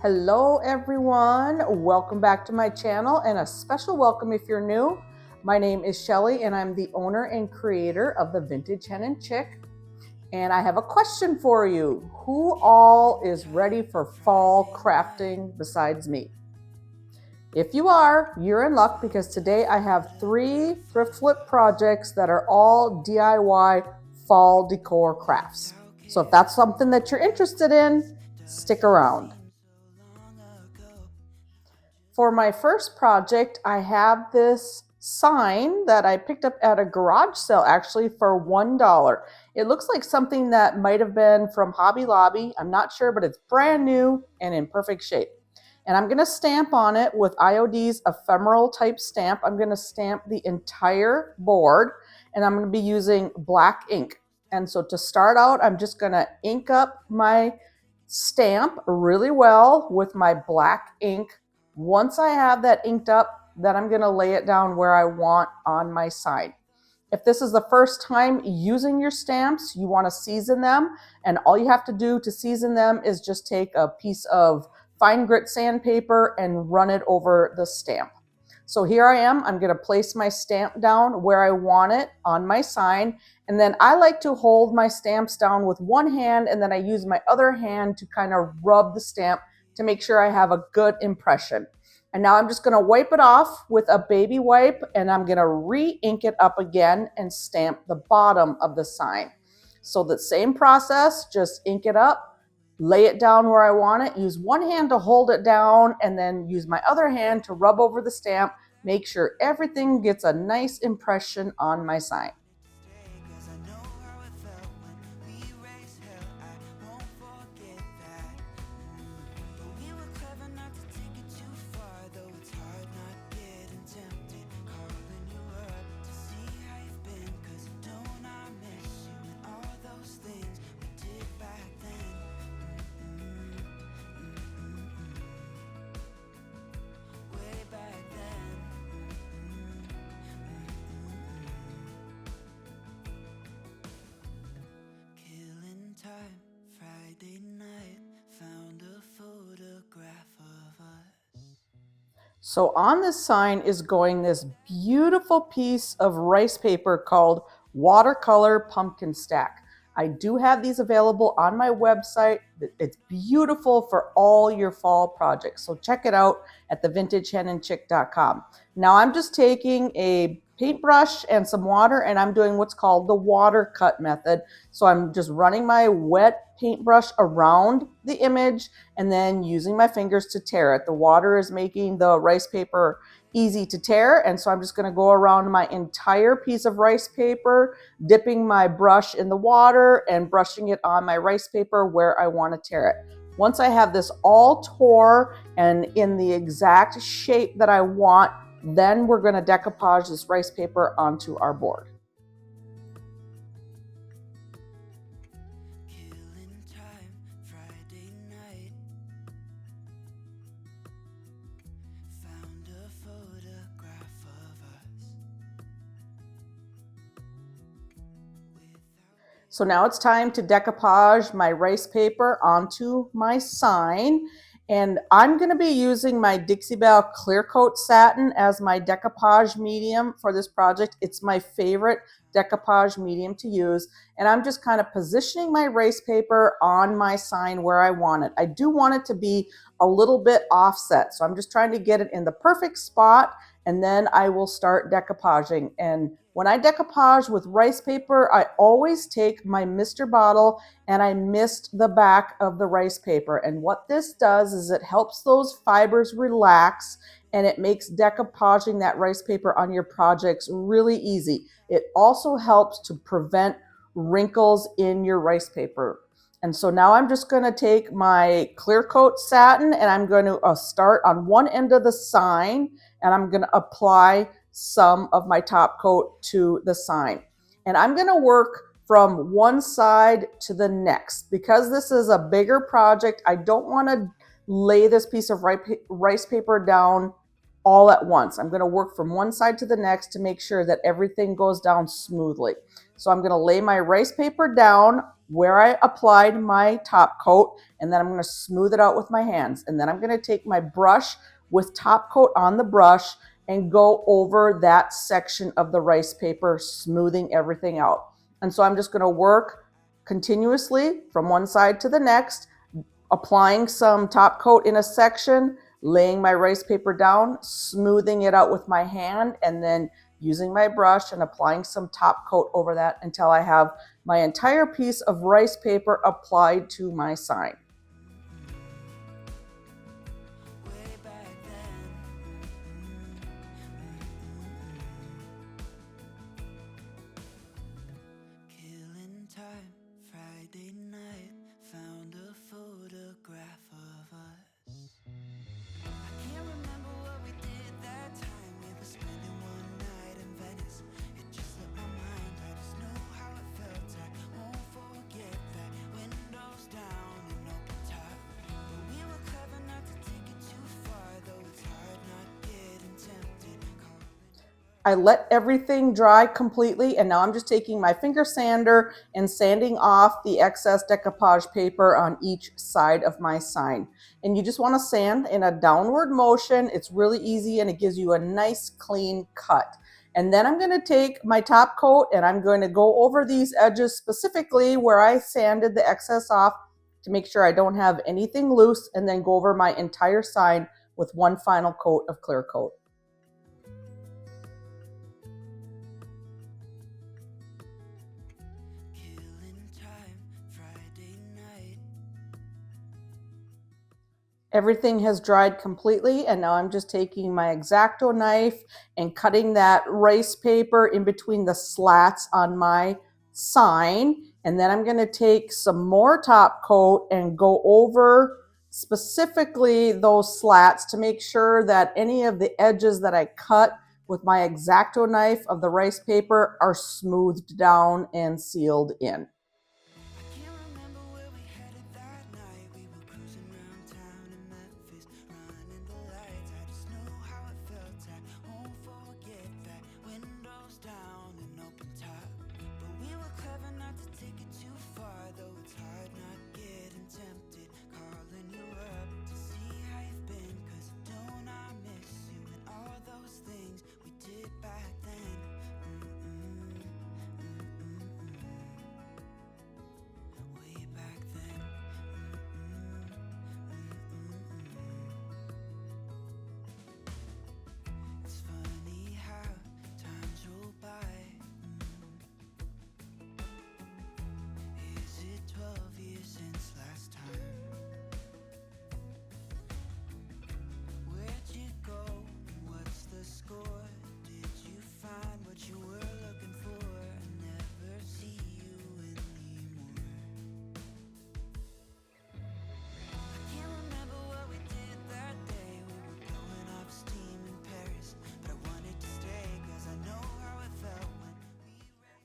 Hello everyone, welcome back to my channel and a special welcome if you're new. My name is Shelly and I'm the owner and creator of the Vintage Hen and Chick. And I have a question for you. Who all is ready for fall crafting besides me? If you are, you're in luck because today I have 3 thrift flip projects that are all DIY fall decor crafts. So if that's something that you're interested in, stick around. For my first project, I have this sign that I picked up at a garage sale actually for $1. It looks like something that might have been from Hobby Lobby. I'm not sure, but it's brand new and in perfect shape. And I'm gonna stamp on it with IOD's ephemeral type stamp. I'm gonna stamp the entire board and I'm gonna be using black ink. And so to start out, I'm just gonna ink up my stamp really well with my black ink. Once I have that inked up, then I'm going to lay it down where I want on my sign. If this is the first time using your stamps, you want to season them, and all you have to do to season them is just take a piece of fine grit sandpaper and run it over the stamp. So here I am, I'm going to place my stamp down where I want it on my sign, and then I like to hold my stamps down with one hand, and then I use my other hand to kind of rub the stamp to make sure I have a good impression. And now I'm just going to wipe it off with a baby wipe and I'm going to re-ink it up again and stamp the bottom of the sign. So the same process, just ink it up, lay it down where I want it, use one hand to hold it down and then use my other hand to rub over the stamp, make sure everything gets a nice impression on my sign. So on this sign is going this beautiful piece of rice paper called Watercolor Pumpkin Stack. I do have these available on my website. It's beautiful for all your fall projects. So check it out at thevintagehenandchick.com. Now I'm just taking a paintbrush and some water and I'm doing what's called the water cut method. So I'm just running my wet paintbrush around the image and then using my fingers to tear it. The water is making the rice paper easy to tear, and so I'm just going to go around my entire piece of rice paper, dipping my brush in the water and brushing it on my rice paper where I want to tear it. Once I have this all tore and in the exact shape that I want, then we're going to decoupage this rice paper onto our board. So now it's time to decoupage my rice paper onto my sign. And I'm going to be using my Dixie Belle Clear Coat Satin as my decoupage medium for this project. It's my favorite decoupage medium to use. And I'm just kind of positioning my rice paper on my sign where I want it. I do want it to be a little bit offset. So I'm just trying to get it in the perfect spot. And then I will start decoupaging. And when I decoupage with rice paper, I always take my mister bottle and I mist the back of the rice paper. And what this does is it helps those fibers relax and it makes decoupaging that rice paper on your projects really easy. It also helps to prevent wrinkles in your rice paper. And so now I'm just going to take my clear coat satin and I'm going to start on one end of the sign and I'm going to apply some of my top coat to the sign. And I'm going to work from one side to the next. Because this is a bigger project, I don't want to lay this piece of rice paper down all at once. I'm going to work from one side to the next to make sure that everything goes down smoothly. So I'm going to lay my rice paper down where I applied my top coat, and then I'm going to smooth it out with my hands. And then I'm going to take my brush with top coat on the brush and go over that section of the rice paper, smoothing everything out. And so I'm just going to work continuously from one side to the next, applying some top coat in a section, laying my rice paper down, smoothing it out with my hand, and then using my brush and applying some top coat over that until I have my entire piece of rice paper applied to my sign. I let everything dry completely, and now I'm just taking my finger sander and sanding off the excess decoupage paper on each side of my sign. And you just want to sand in a downward motion. It's really easy and it gives you a nice clean cut. And then I'm going to take my top coat and I'm going to go over these edges specifically where I sanded the excess off to make sure I don't have anything loose, and then go over my entire sign with one final coat of clear coat. Everything has dried completely, and now I'm just taking my X-Acto knife and cutting that rice paper in between the slats on my sign. And then I'm going to take some more top coat and go over specifically those slats to make sure that any of the edges that I cut with my X-Acto knife of the rice paper are smoothed down and sealed in.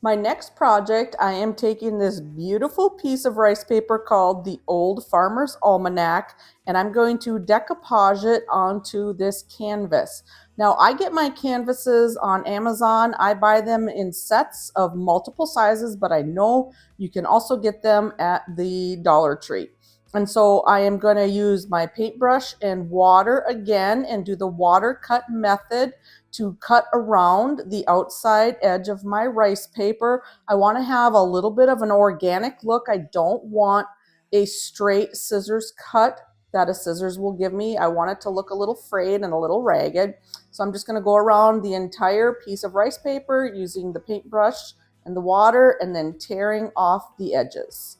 My next project, I am taking this beautiful piece of rice paper called the Old Farmer's Almanac, and I'm going to decoupage it onto this canvas. Now, I get my canvases on Amazon. I buy them in sets of multiple sizes, but I know you can also get them at the Dollar Tree. And so I am going to use my paintbrush and water again and do the water cut method to cut around the outside edge of my rice paper. I want to have a little bit of an organic look. I don't want a straight scissors cut that a scissors will give me. I want it to look a little frayed and a little ragged. So I'm just going to go around the entire piece of rice paper using the paintbrush and the water, and then tearing off the edges.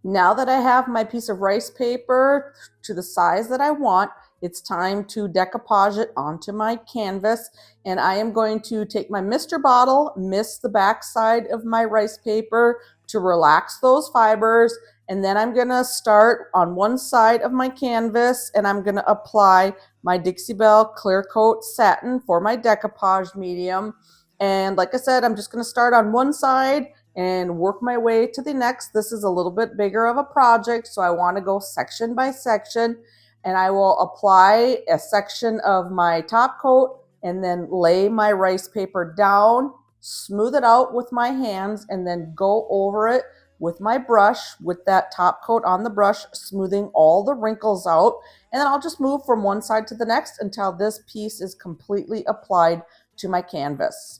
Now that I have my piece of rice paper to the size that I want, it's time to decoupage it onto my canvas. And I am going to take my mister bottle, mist the back side of my rice paper, to relax those fibers. And then I'm gonna start on one side of my canvas and I'm gonna apply my Dixie Belle Clear Coat Satin for my decoupage medium. And like I said, I'm just gonna start on one side and work my way to the next. This is a little bit bigger of a project, so I wanna go section by section. And I will apply a section of my top coat and then lay my rice paper down, smooth it out with my hands, and then go over it with my brush with that top coat on the brush, smoothing all the wrinkles out. And then I'll just move from one side to the next until this piece is completely applied to my canvas.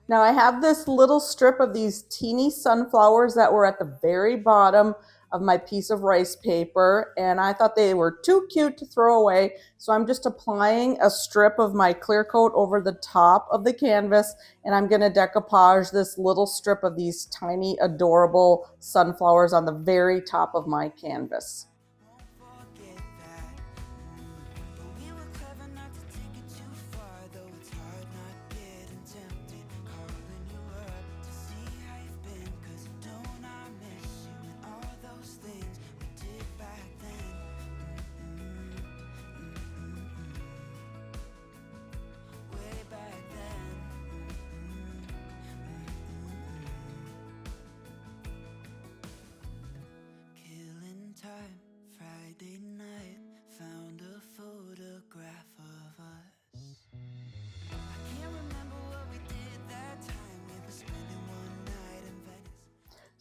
Now I have this little strip of these teeny sunflowers that were at the very bottom of my piece of rice paper, and I thought they were too cute to throw away. So I'm just applying a strip of my clear coat over the top of the canvas, and I'm gonna decoupage this little strip of these tiny, adorable sunflowers on the very top of my canvas.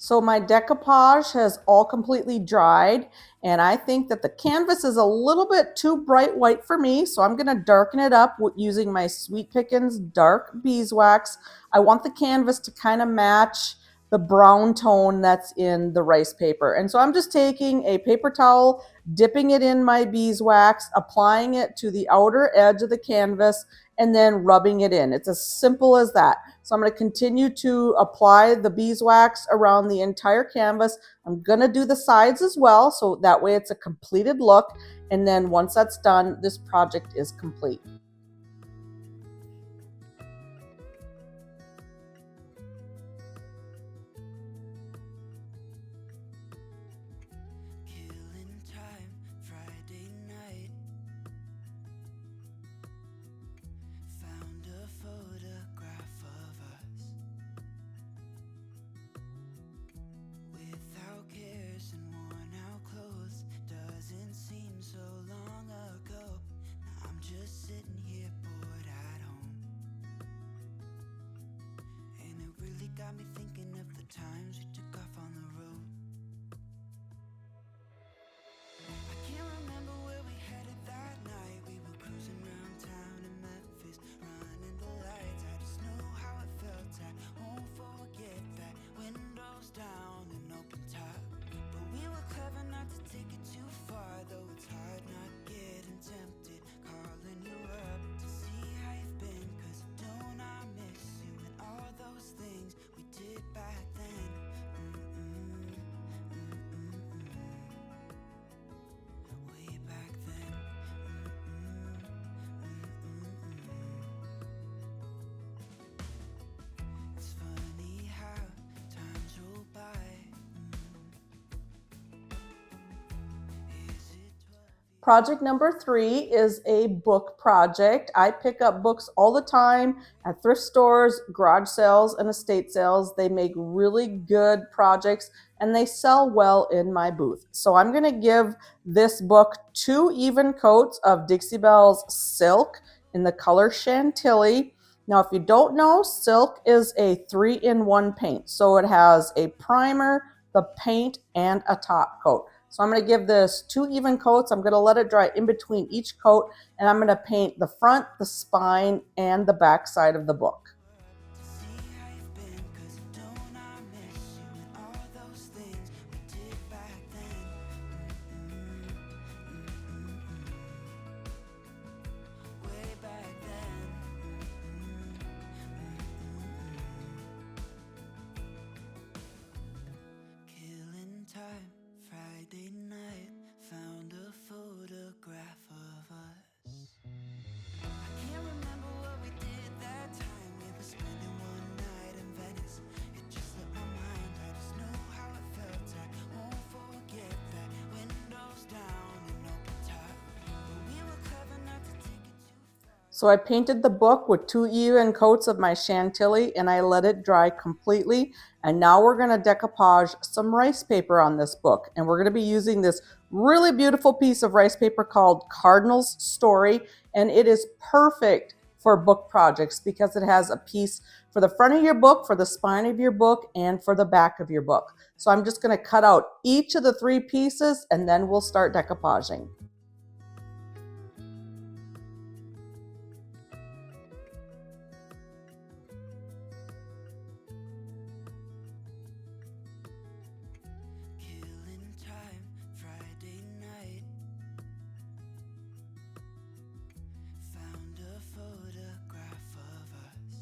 So my decoupage has all completely dried, and I think that the canvas is a little bit too bright white for me, so I'm gonna darken it up using my Sweet Pickins dark beeswax. I want the canvas to kind of match the brown tone that's in the rice paper. And so I'm just taking a paper towel, dipping it in my beeswax, applying it to the outer edge of the canvas, and then rubbing it in. It's as simple as that. So I'm going to continue to apply the beeswax around the entire canvas. I'm going to do the sides as well, so that way it's a completed look. And then once that's done, this project is complete. Got me thinking of the times we took off on the road. I can't remember where we headed that night. We were cruising around town in Memphis, running the lights. I just know how it felt. I won't forget that. Windows down and open top. But we were clever not to take it too far, though it's hard not getting tempted. Calling you up to see how you've been, 'cause don't I miss you and all those things we did back then. Way back then. It's funny how times roll by. Is it 12? Project number 3 is a book project. I pick up books all the time at thrift stores, garage sales, and estate sales. They make really good projects and they sell well in my booth. So I'm going to give this book 2 even coats of Dixie Belle's Silk in the color Chantilly. Now, if you don't know, Silk is a 3-in-1 paint. So it has a primer, the paint, and a top coat. So I'm going to give this 2 even coats. I'm going to let it dry in between each coat, and I'm going to paint the front, the spine, and the back side of the book. Friday night, found a photograph of us. I can't remember what we did that time. We were spending one night in Venice. It just slipped my mind. I just know how it felt. I won't forget that. Windows down and open top. But we were clever not to take it too far. So I painted the book with 2 even coats of my Chantilly, and I let it dry completely. And now we're going to decoupage some rice paper on this book. And we're going to be using this really beautiful piece of rice paper called Cardinal's Story. And it is perfect for book projects because it has a piece for the front of your book, for the spine of your book, and for the back of your book. So I'm just going to cut out each of the 3 pieces, and then we'll start decoupaging. Killing time, Friday night. Found a photograph of us.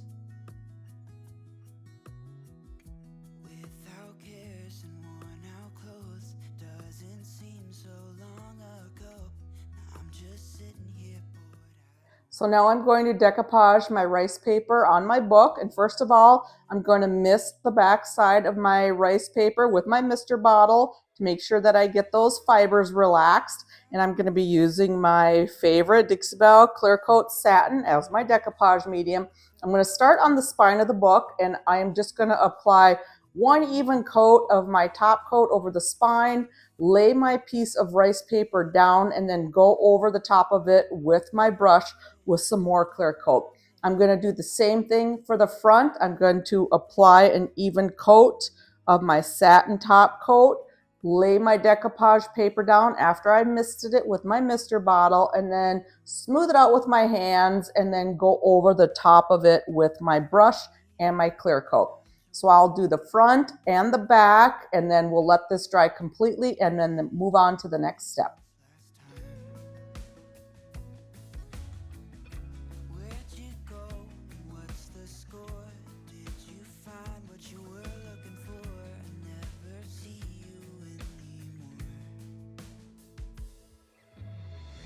Without cares and worn out clothes. Doesn't seem so long ago. Now I'm just sitting here bored out. So now I'm going to decoupage my rice paper on my book. And first of all, I'm going to mist the back side of my rice paper with my mister bottle to make sure that I get those fibers relaxed. And I'm going to be using my favorite Dixie Belle Clear Coat Satin as my decoupage medium. I'm going to start on the spine of the book, and I am just going to apply 1 even coat of my top coat over the spine, lay my piece of rice paper down, and then go over the top of it with my brush with some more clear coat. I'm going to do the same thing for the front. I'm going to apply an even coat of my satin top coat, lay my decoupage paper down after I misted it with my mister bottle, and then smooth it out with my hands, and then go over the top of it with my brush and my clear coat. So I'll do the front and the back, and then we'll let this dry completely and then move on to the next step. Where'd you go? What's the score? Did you find what you were looking for? I never see you anymore.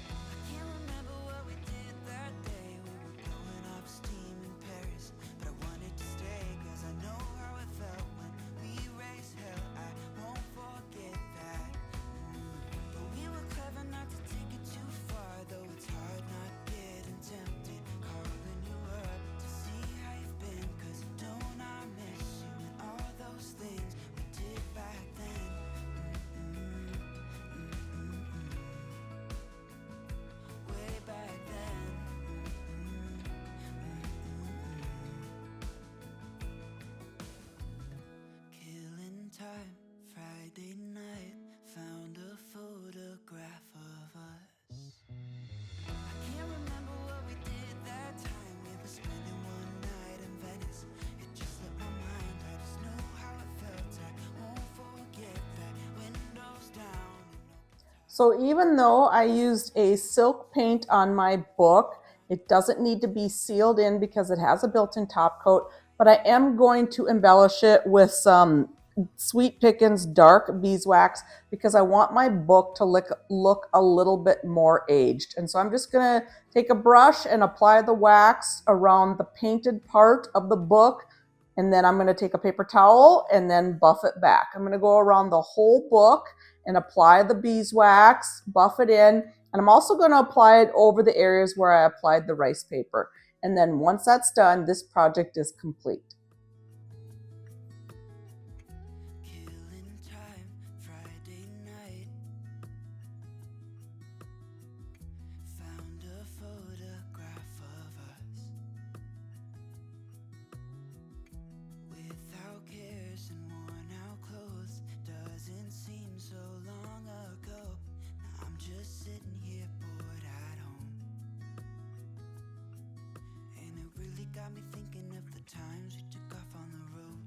I can't remember what we did that day. We were blowing off steam in Paris, but I wanted to stay 'cause I know how it felt when we raised hell. I won't forget that. But we were clever not to take it too far, though it's hard not getting tempted. Calling you up to see how you've been, 'cause don't I miss you and all those things we did back then. Way back then. Killing time, Friday night. Found a photograph of us. I can't remember what we did that time. We were spending one night in Venice. It just slipped my mind. I just know how it felt. I won't forget that. Windows down and So even though I used a silk paint on my book, it doesn't need to be sealed in because it has a built-in top coat, but I am going to embellish it with some Sweet Pickins dark beeswax because I want my book to look a little bit more aged. And so I'm just going to take a brush and apply the wax around the painted part of the book, and then I'm going to take a paper towel and then buff it back. I'm going to go around the whole book and apply the beeswax, buff it in, and I'm also going to apply it over the areas where I applied the rice paper. And then once that's done, this project is complete. killing time, Friday night. Found a photograph of us. Without cares and worn out clothes. Doesn't seem so long ago. got me thinking of the times we took off on the road.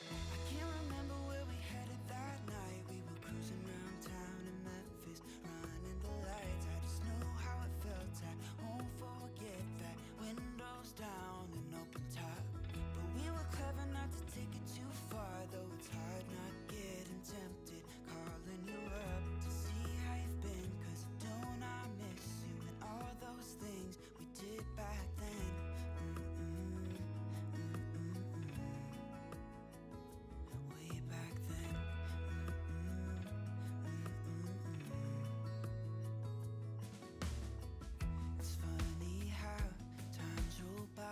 I can't remember where we headed that night. We were cruising around town in Memphis, running the lights. I just know how it felt. I won't forget that. Windows down and open top. But we were clever not to take it too far, though it's hard not getting tempted. Calling you up to see how you've been, 'cause don't I miss you and all those things we did back then. Way back then. It's funny how times roll by.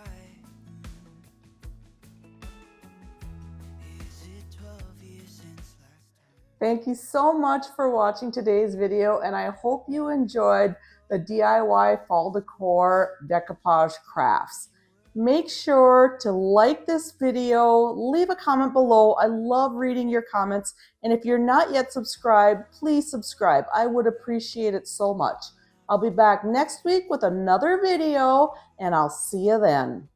Is it 12 years since last time? Thank you so much for watching today's video, and I hope you enjoyed the DIY fall decor decoupage crafts. Make sure to like this video, leave a comment below. I love reading your comments, and if you're not yet subscribed, please subscribe. I would appreciate it so much. I'll be back next week with another video, and I'll see you then.